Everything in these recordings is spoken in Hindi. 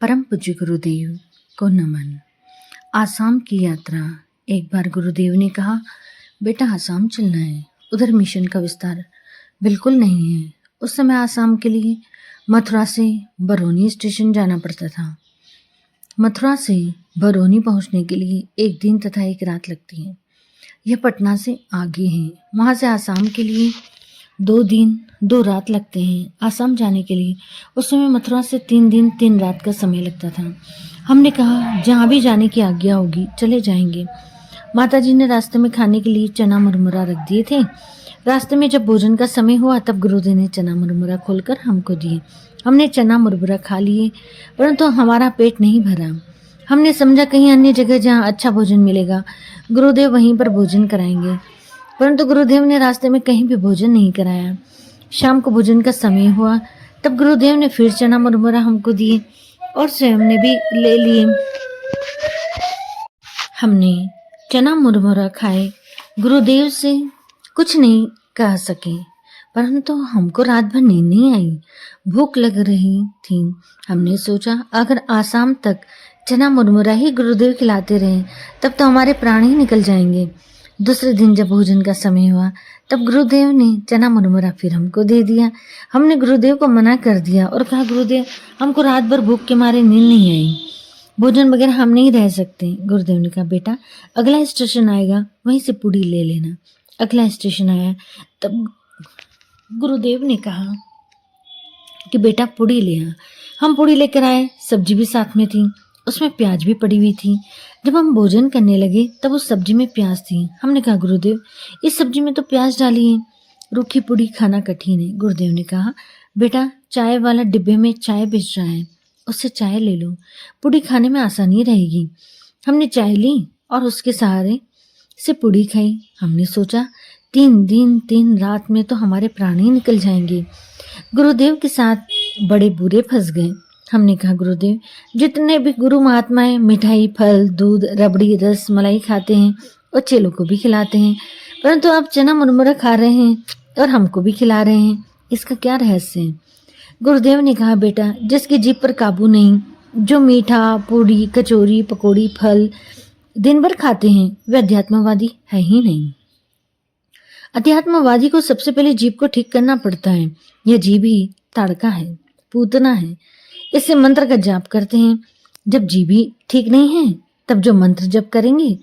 परम पूज्य गुरुदेव को नमन। आसाम की यात्रा। एक बार गुरुदेव ने कहा, बेटा आसाम चलना है, उधर मिशन का विस्तार बिल्कुल नहीं है। उस समय आसाम के लिए मथुरा से बरौनी स्टेशन जाना पड़ता था। मथुरा से बरौनी पहुंचने के लिए 1 दिन तथा 1 रात लगती है। यह पटना से आगे है। वहां से आसाम के लिए 2 दिन 2 रात लगते हैं। आसाम जाने के लिए उस समय मथुरा से 3 दिन 3 रात का समय लगता था। हमने कहा, जहाँ भी जाने की आज्ञा होगी चले जाएंगे। माताजी ने रास्ते में खाने के लिए चना मुरमुरा रख दिए थे। रास्ते में जब भोजन का समय हुआ तब गुरुदेव ने चना मुरमुरा खोलकर हमको दिए। हमने चना मुरमुरा खा लिए, परंतु हमारा पेट नहीं भरा। हमने समझा कहीं अन्य जगह जहाँ अच्छा भोजन मिलेगा गुरुदेव वहीं पर भोजन कराएंगे, परंतु गुरुदेव ने रास्ते में कहीं भी भोजन नहीं कराया। शाम को भोजन का समय हुआ तब गुरुदेव ने फिर चना मुरमुरा हमको दिए और स्वयं ने भी ले लिए। हमने चना मुरमुरा खाए। गुरुदेव से कुछ नहीं कह सके, परंतु हमको रात भर नींद नहीं आई, भूख लग रही थी। हमने सोचा अगर आसाम तक चना मुरमुरा ही गुरुदेव खिलाते रहे तब तो हमारे प्राण ही निकल जाएंगे। दूसरे दिन जब भोजन का समय हुआ तब गुरुदेव ने चना मुरमुरा फिर हमको दे दिया। हमने गुरुदेव को मना कर दिया और कहा, गुरुदेव हमको रात भर भूख के मारे नींद नहीं आई, भोजन वगैरह हम नहीं रह सकते। गुरुदेव ने कहा, बेटा अगला स्टेशन आएगा वहीं से पूड़ी ले लेना। अगला स्टेशन आया तब गुरुदेव ने कहा कि बेटा पूड़ी ले आ। हम पूड़ी लेकर आए, सब्जी भी साथ में थी, उसमें प्याज भी पड़ी हुई थी। जब हम भोजन करने लगे तब उस सब्जी में प्याज थी। हमने कहा, गुरुदेव इस सब्जी में तो प्याज डाली है, रूखी पूड़ी खाना कठिन है। गुरुदेव ने कहा, बेटा चाय वाला डिब्बे में चाय बेच रहा है, उससे चाय ले लो, पूड़ी खाने में आसानी रहेगी। हमने चाय ली और उसके सहारे से पूड़ी खाई। हमने सोचा 3 दिन 3 रात में तो हमारे प्राण ही निकल जाएंगे। गुरुदेव के साथ बड़े बुरे फंस गए। हमने कहा, गुरुदेव जितने भी गुरु महात्माएं मिठाई, फल, दूध, रबड़ी, रस मलाई खाते हैं और चेलों को भी खिलाते हैं, परंतु आप चना मुरमुरा खा रहे हैं और हमको भी खिला रहे हैं, इसका क्या रहस्य है? गुरुदेव ने कहा, बेटा जिसकी जीभ पर काबू नहीं, जो मीठा, पूड़ी, कचौरी, पकौड़ी, फल दिन भर खाते हैं वे अध्यात्मवादी है ही नहीं। अध्यात्मवादी को सबसे पहले जीभ को ठीक करना पड़ता है। यह जीभ ही ताड़का है, पूतना है। इससे मंत्र का जाप करते हैं। जब जीभ ही ठीक नहीं है तब जो मंत्र जप करेंगे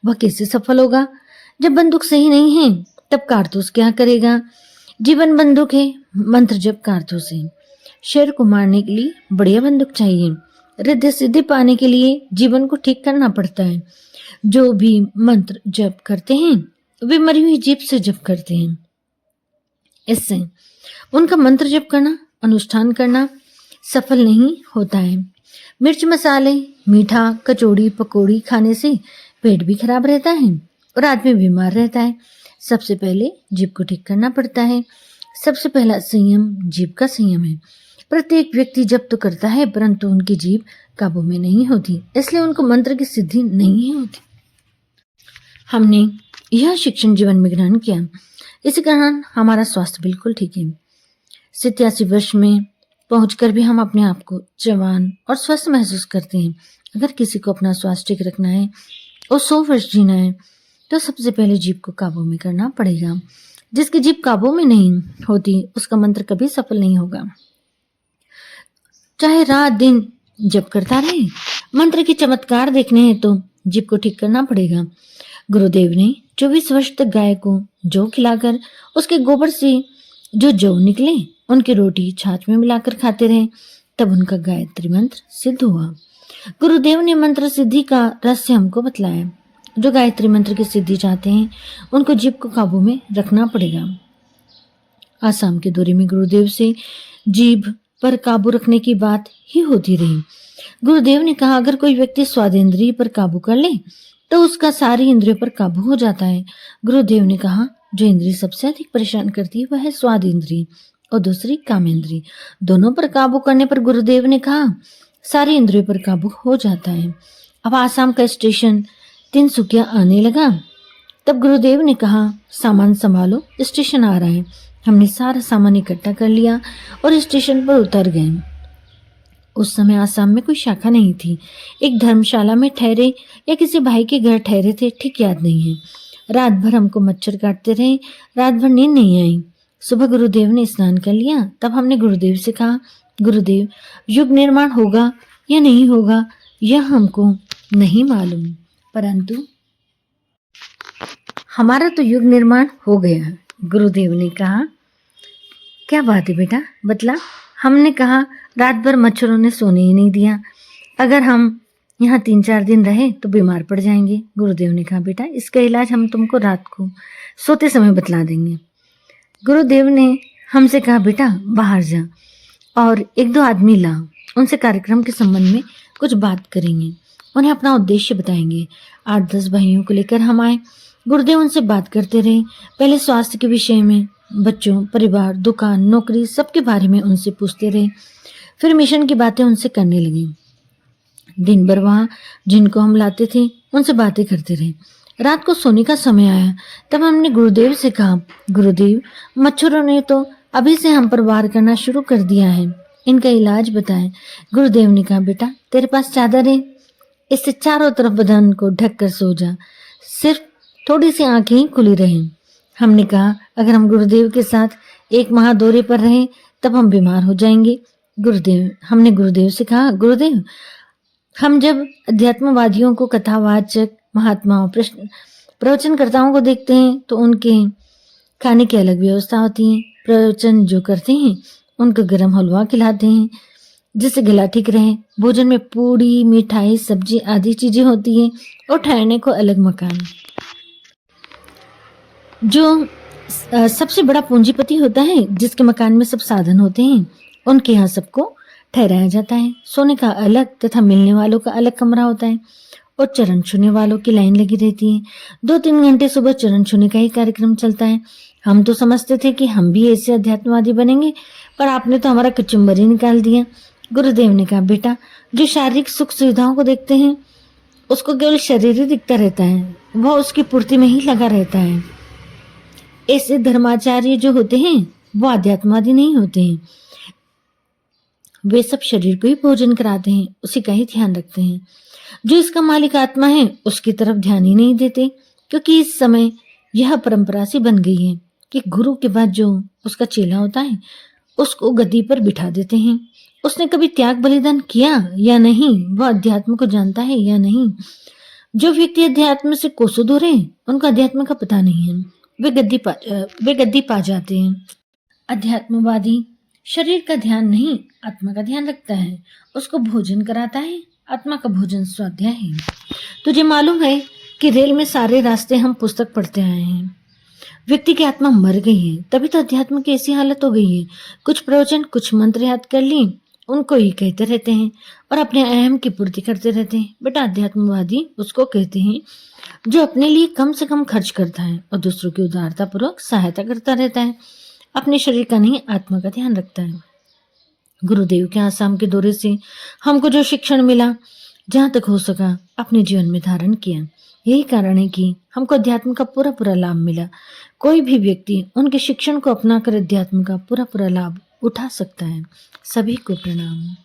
वह कैसे सफल होगा? जब बंदूक सही नहीं है तब कारतूस क्या करेगा? जीवन बंदूक है, मंत्र जप कारतूस है। शेर को मारने के लिए बढ़िया बंदूक चाहिए। रिद्धि सिद्धि पाने के लिए जीवन को ठीक करना पड़ता है। जो भी मंत्र जप करते हैं वे मरी हुई जीभ से जप करते हैं। इससे उनका मंत्र जप करना, अनुष्ठान करना सफल नहीं होता है। मिर्च मसाले, मीठा, कचौड़ी, पकौड़ी खाने से पेट भी खराब रहता है और आदमी बीमार रहता है। सबसे पहले जीभ को ठीक करना पड़ता है। सबसे पहला संयम जीभ का संयम है। प्रत्येक व्यक्ति जप तो करता है परंतु उनकी जीभ काबू में नहीं होती, इसलिए उनको मंत्र की सिद्धि नहीं होती। हमने यह शिक्षण जीवन में ग्रहण किया, इसी कारण हमारा स्वास्थ्य बिल्कुल ठीक है। 87 वर्ष में पहुंचकर भी हम अपने आप को जवान और स्वस्थ महसूस करते हैं। अगर किसी को अपना स्वास्थ्य ठीक रखना है और 100 वर्ष जीना है तो सबसे पहले जीभ को काबू में करना पड़ेगा। जिसकी जीभ काबू में नहीं होती उसका मंत्र कभी सफल नहीं होगा। चाहे रात दिन जप करता रहे, मंत्र के चमत्कार देखने हैं तो जीभ को ठीक करना पड़ेगा। गुरुदेव ने 24 वर्ष तक गाय को जौ खिलाकर उसके गोबर से जो जौ निकले उनकी रोटी छाछ में मिलाकर खाते रहे, तब उनका गायत्री मंत्र सिद्ध हुआ। गुरुदेव ने मंत्र सिद्धि का रहस्य हमको बतलाया। जो गायत्री मंत्र की सिद्धि चाहते हैं उनको जीभ को काबू में रखना पड़ेगा। आसाम के दौरे में गुरुदेव से जीभ पर काबू रखने की बात ही होती रही। गुरुदेव ने कहा, अगर कोई व्यक्ति स्वादेंद्रिय पर काबू कर ले तो उसका सारी इंद्रियों पर काबू हो जाता है। गुरुदेव ने कहा, जो इंद्रिय सबसे अधिक परेशान करती है वह है स्वाद इंद्रिय और दूसरी काम इंद्रिय। दोनों पर काबू करने पर गुरुदेव ने कहा सारी इंद्रियों पर काबू हो जाता है। अब आसाम का स्टेशन तिनसुकिया आने लगा। तब गुरुदेव ने कहा, सामान संभालो, स्टेशन आ रहा है। हमने सारा सामान इकट्ठा कर लिया और स्टेशन पर उतर गए। उस समय आसाम में कोई शाखा नहीं थी। एक धर्मशाला में ठहरे या किसी भाई के घर ठहरे थे, ठीक याद नहीं है। रात भर हमको मच्छर काटते रहे, रात भर नींद नहीं आई। सुबह गुरुदेव ने स्नान कर लिया। तब हमने गुरुदेव से कहा, गुरुदेव, युग निर्माण होगा या नहीं होगा यह हमको नहीं मालूम, परंतु हमारा तो युग निर्माण हो गया। गुरुदेव ने कहा, क्या बात है बेटा, बतला। हमने कहा, रात भर मच्छरों ने सोने ही नहीं दिया। अगर हम यहाँ 3-4 दिन रहे तो बीमार पड़ जाएंगे। गुरुदेव ने कहा, बेटा इसका इलाज हम तुमको रात को सोते समय बतला देंगे। गुरुदेव ने हमसे कहा, बेटा बाहर जा और 1-2 आदमी ला, उनसे कार्यक्रम के संबंध में कुछ बात करेंगे, उन्हें अपना उद्देश्य बताएंगे। 8-10 भाइयों को लेकर हम आए। गुरुदेव उनसे बात करते रहे, पहले स्वास्थ्य के विषय में, बच्चों, परिवार, दुकान, नौकरी, सबके बारे में उनसे पूछते रहे। फिर मिशन की बातें उनसे करने लगे। दिन भर वहाँ जिनको हम लाते थे उनसे बातें करते रहे। रात को सोने का समय आया, तब हमने गुरुदेव से कहा, गुरुदेव मच्छरों ने तो अभी से हम पर वार करना शुरू कर दिया है, इनका इलाज बताएं। गुरुदेव ने कहा, बेटा तेरे पास चादर है, इससे चारों तरफ बदन को ढक कर सो जा, सिर्फ थोड़ी सी आंखें ही खुली रहें। हमने कहा, अगर हम गुरुदेव के साथ 1 माह दौरे पर रहें तब हम बीमार हो जाएंगे। हमने गुरुदेव से कहा, गुरुदेव हम जब अध्यात्मवादियों को, कथावाचक, महात्माओं, प्रवचनकर्ताओं को देखते हैं तो उनके खाने की अलग व्यवस्था होती है। प्रवचन जो करते हैं उनको गर्म हलवा खिलाते हैं जिससे गला ठीक रहे। भोजन में पूड़ी, मिठाई, सब्जी आदि चीजें होती हैं और ठहरने को अलग मकान। जो सबसे बड़ा पूंजीपति होता है, जिसके मकान में सब साधन होते हैं, उनके यहाँ सबको ठहराया जाता है। सोने का अलग तथा मिलने वालों का अलग कमरा होता है और चरण छूने वालों की लाइन लगी रहती है। 2-3 घंटे सुबह चरण छूने का ही कार्यक्रम चलता है। हम तो समझते थे कि हम भी ऐसे अध्यात्मवादी बनेंगे, पर आपने तो हमारा कचुम्बर ही निकाल दिया। गुरुदेव ने कहा, बेटा जो शारीरिक सुख सुविधाओं को देखते हैं उसको केवल शरीर ही दिखता रहता है, वह उसकी पूर्ति में ही लगा रहता है। ऐसे धर्माचार्य जो होते हैं वो अध्यात्मवादी नहीं होते हैं। वे सब शरीर को ही भोजन कराते हैं, उसी का ही ध्यान रखते हैं। जो इसका मालिक आत्मा है उसकी तरफ ध्यान ही नहीं देते, क्योंकि इस समय यह परंपरा सी बन गई है कि गुरु के बाद जो उसका चेला होता है उसको गद्दी पर बिठा देते हैं। उसने कभी त्याग बलिदान किया या नहीं, वह अध्यात्म को जानता है या नहीं। जो व्यक्ति अध्यात्म से कोसों दूर है उनको अध्यात्म का पता नहीं है, वे गद्दी पा जाते हैं। अध्यात्मवादी शरीर का ध्यान नहीं, आत्मा का ध्यान रखता है, उसको भोजन कराता है। आत्मा का भोजन स्वाध्याय है। तुझे मालूम है कि रेल में सारे रास्ते हम पुस्तक पढ़ते आए हैं। व्यक्ति की आत्मा मर गई है, तभी तो अध्यात्म की ऐसी हालत हो गई है। कुछ प्रवचन, कुछ मंत्र याद कर ली, उनको ही कहते रहते हैं और अपने अहम की पूर्ति करते रहते हैं। बेटा अध्यात्मवादी उसको कहते हैं जो अपने लिए कम से कम खर्च करता है और दूसरों की उदारता पूर्वक सहायता करता रहता है, अपने शरीर का नहीं आत्मा का ध्यान रखता है। गुरुदेव के आसाम के दौरे से हमको जो शिक्षण मिला, जहाँ तक हो सका अपने जीवन में धारण किया। यही कारण है कि हमको अध्यात्म का पूरा लाभ मिला। कोई भी व्यक्ति उनके शिक्षण को अपनाकर अध्यात्म का पूरा लाभ उठा सकता है। सभी को प्रणाम।